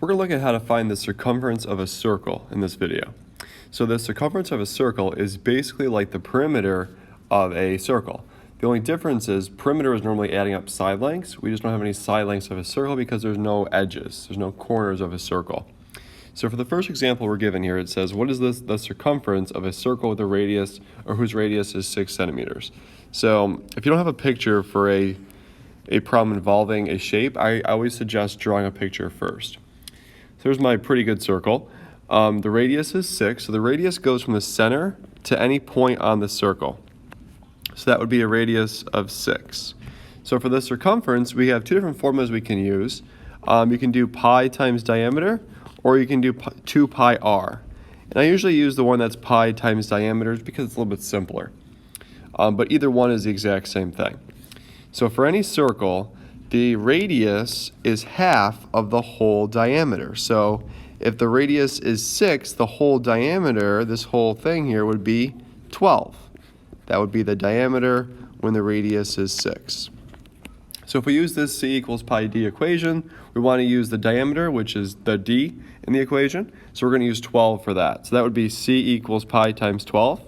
We're going to look at how to find the circumference of a circle in this video. So the circumference of a circle is basically like the perimeter of a circle. The only difference is perimeter is normally adding up side lengths. We just don't have any side lengths of a circle because there's no edges. There's no corners of a circle. So for the first example we're given here, it says, what is the circumference of a circle with a radius or whose radius is 6 centimeters? So if you don't have a picture for a problem involving a shape, I always suggest drawing a picture first. So here's my pretty good circle. The radius is 6, so the radius goes from the center to any point on the circle. So that would be a radius of 6. So for the circumference, we have two different formulas we can use. You can do pi times diameter, or you can do 2 pi r. And I usually use the one that's pi times diameter because it's a little bit simpler. But either one is the exact same thing. So for any circle, the radius is half of the whole diameter. So if the radius is 6, the whole diameter, this whole thing here, would be 12. That would be the diameter when the radius is 6. So if we use this c equals pi d equation, we want to use the diameter, which is the d in the equation. So we're going to use 12 for that. So that would be c equals pi times 12.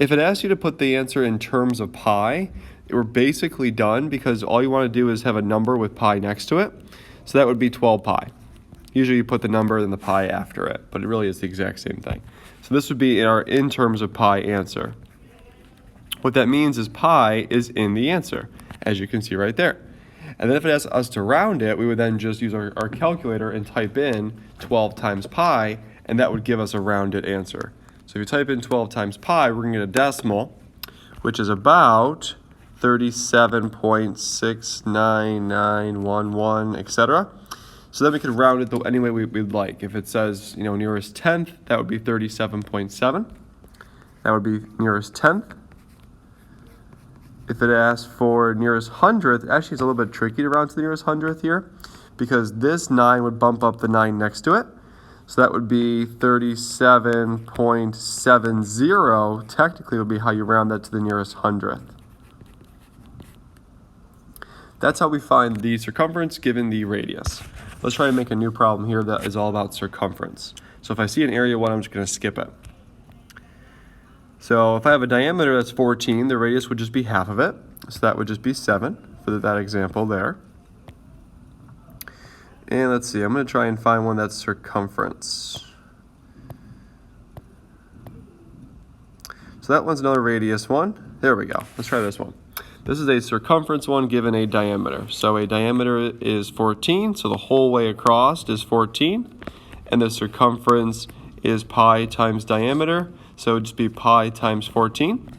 If it asks you to put the answer in terms of pi, we're basically done because all you want to do is have a number with pi next to it. So that would be 12 pi. Usually you put the number and the pi after it, but it really is the exact same thing. So this would be our in terms of pi answer. What that means is pi is in the answer, as you can see right there. And then if it asks us to round it, we would then just use our calculator and type in 12 times pi, and that would give us a rounded answer. So if you type in 12 times pi, we're going to get a decimal, which is about 37.69911, etc. So then we could round it any way we'd like. If it says, nearest tenth, that would be 37.7. That would be nearest tenth. If it asks for nearest hundredth, actually it's a little bit tricky to round to the nearest hundredth here because this 9 would bump up the 9 next to it. So that would be 37.70. Technically would be how you round that to the nearest hundredth. That's how we find the circumference given the radius. Let's try to make a new problem here that is all about circumference. So if I see an area 1, I'm just going to skip it. So if I have a diameter that's 14, the radius would just be half of it. So that would just be 7 for that example there. And let's see, I'm going to try and find one that's circumference. So that one's another radius one. There we go. Let's try this one. This is a circumference one given a diameter. So a diameter is 14, so the whole way across is 14. And the circumference is pi times diameter, so it would just be pi times 14.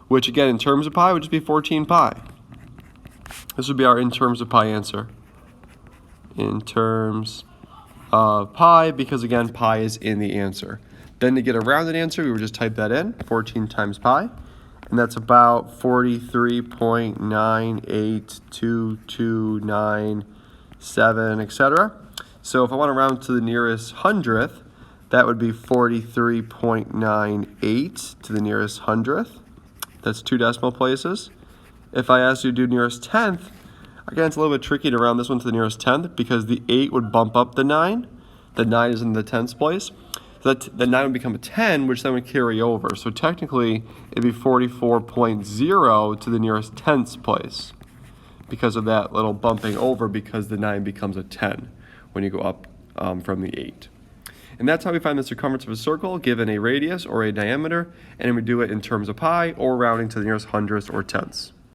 Which again, in terms of pi, would just be 14 pi. This would be our in terms of pi answer. In terms of pi, because again, pi is in the answer. Then to get a rounded answer, we would just type that in, 14 times pi. And that's about 43.98229.7, etc. So if I want to round to the nearest hundredth, that would be 43.98 to the nearest hundredth. That's 2 decimal places. If I asked you to do nearest tenth, again, it's a little bit tricky to round this one to the nearest tenth because the 8 would bump up the 9. The 9 is in the tenths place. So the 9 would become a 10, which then would carry over. So technically, it'd be 44.0 to the nearest tenths place because of that little bumping over because the 9 becomes a 10 when you go up from the 8. And that's how we find the circumference of a circle given a radius or a diameter, and we do it in terms of pi or rounding to the nearest hundredths or tenths.